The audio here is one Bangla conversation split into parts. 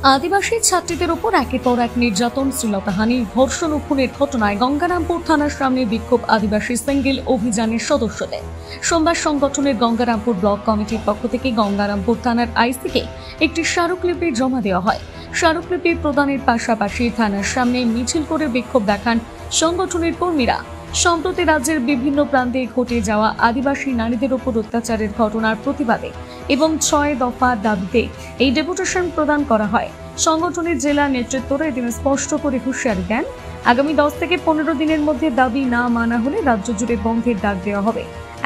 আদিবাসী ছাত্রীদের উপর একের পর এক নির্যাতন, শ্লীলতাহানি, ধর্ষণ ও খুনের ঘটনায় গঙ্গারামপুর থানার সামনে বিক্ষোভ আদিবাসী সিঙ্গেল অভিযানের সদস্যদের। সোমবার সংগঠনের গঙ্গারামপুর ব্লক কমিটির পক্ষ থেকে গঙ্গারামপুর থানার আইসিকে একটি স্মারকলিপি জমা দেওয়া হয়। স্মারকলিপি প্রদানের পাশাপাশি থানার সামনে মিছিল করে বিক্ষোভ দেখান সংগঠনের কর্মীরা। সম্প্রতি রাজ্যের বিভিন্ন প্রান্তে ঘটে যাওয়া আদিবাসী নারীদের উপর অত্যাচারের ঘটনার প্রতিবাদে এবং ৬ দফা দাবিতে এই ডেপুটেশন প্রদান করা হয়। সংগঠনের জেলা নেতৃত্বরা এদিন স্পষ্ট করে হুঁশিয়ারি দেন, আগামী 10 থেকে 15 দিনের মধ্যে দাবি না মানা হলে রাজ্য জুড়ে বন্ধের ডাক দেওয়া হবে।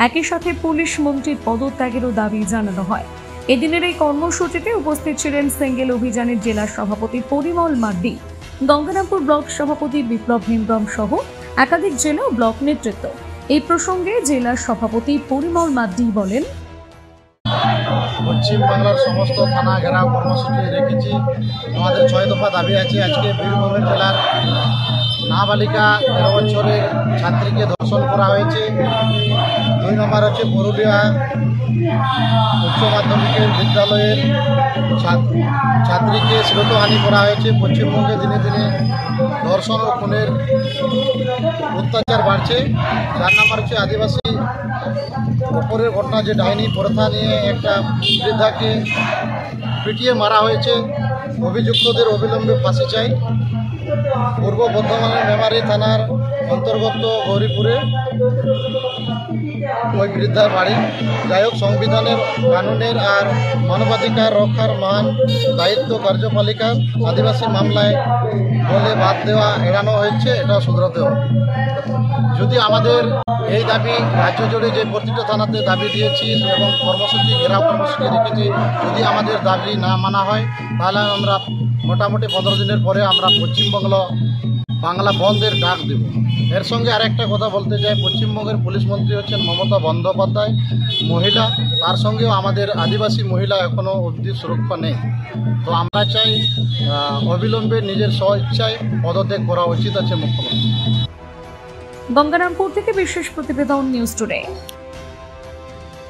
একই সাথে পুলিশ মন্ত্রীর পদত্যাগেরও দাবি জানানো হয়। এদিনের এই কর্মসূচিতে উপস্থিত ছিলেন সিঙ্গেল অভিযানের জেলা সভাপতি পরিমল মাড্ডি, গঙ্গারামপুর ব্লক সভাপতি বিপ্লব হেমব্রম সহ একাধিক জেলা ও ব্লক নেতৃত্ব। এই প্রসঙ্গে জেলা সভাপতি পরিমল মাড্ডি বলেন, পশ্চিম বাংলার সমস্ত থানা ঘেরাও কর্মসূচি রেখেছি। আমাদের 6 দফা দাবি আছে। আজকে বীরভূম জেলার নাবালিকা 13 বছরের ছাত্রীকে ধর্ষণ করা হয়েছে। 2 নম্বর হচ্ছে পুরুলিয়া উচ্চ মাধ্যমিকের বিদ্যালয়ের ছাত্রীকে শ্লীলতাহানি করা হয়েছে। পশ্চিমবঙ্গে দিনে দিনে ধর্ষণ ও খুনের অত্যাচার বাড়ছে। 4 নম্বর হচ্ছে আদিবাসী উপরের ঘটনা, যে ডাইনি প্রথা নিয়ে একটা বৃদ্ধাকে পিটিয়ে মারা হয়েছে। অভিযুক্তদের অবিলম্বে ফাঁসি চাই। পূর্ব বর্ধমানের মেমারি থানার অন্তর্গত গৌরীপুরে ওই বৃদ্ধার বাড়ি। যাই হোক, সংবিধানের, কানুনের আর মানবাধিকার রক্ষার মহান দায়িত্ব কার্যপালিকার আদিবাসী মামলায় বলে বাদ দেওয়া এড়ানো হয়েছে, এটা শুধরাতে হবে। যদি আমাদের এই দাবি রাজ্য জুড়ে যে প্রতিটা থানাতে দাবি দিয়েছি এবং কর্মসূচি ঘেরাও কর্মসূচি রেখেছি, যদি আমাদের দাবি না মানা হয় তাহলে আমরা মোটামুটি 15 দিনের পরে আমরা বাংলা বন্ধের ডাক দেব। এর সঙ্গে আরেকটা কথা বলতে চাই, পশ্চিমবঙ্গের পুলিশ মন্ত্রী হচ্ছেন মমতা বন্দ্যোপাধ্যায়, মহিলা। তার সঙ্গেও আমাদের আদিবাসী মহিলা এখনও অবধি সুরক্ষা নেই। তো আমরা চাই অবিলম্বে নিজের স্বইচ্ছায় পদত্যাগ করা উচিত আছে মুখ্যমন্ত্রী। গঙ্গারামপুর থেকে বিশেষ প্রতিবেদন, নিউজ টুডে।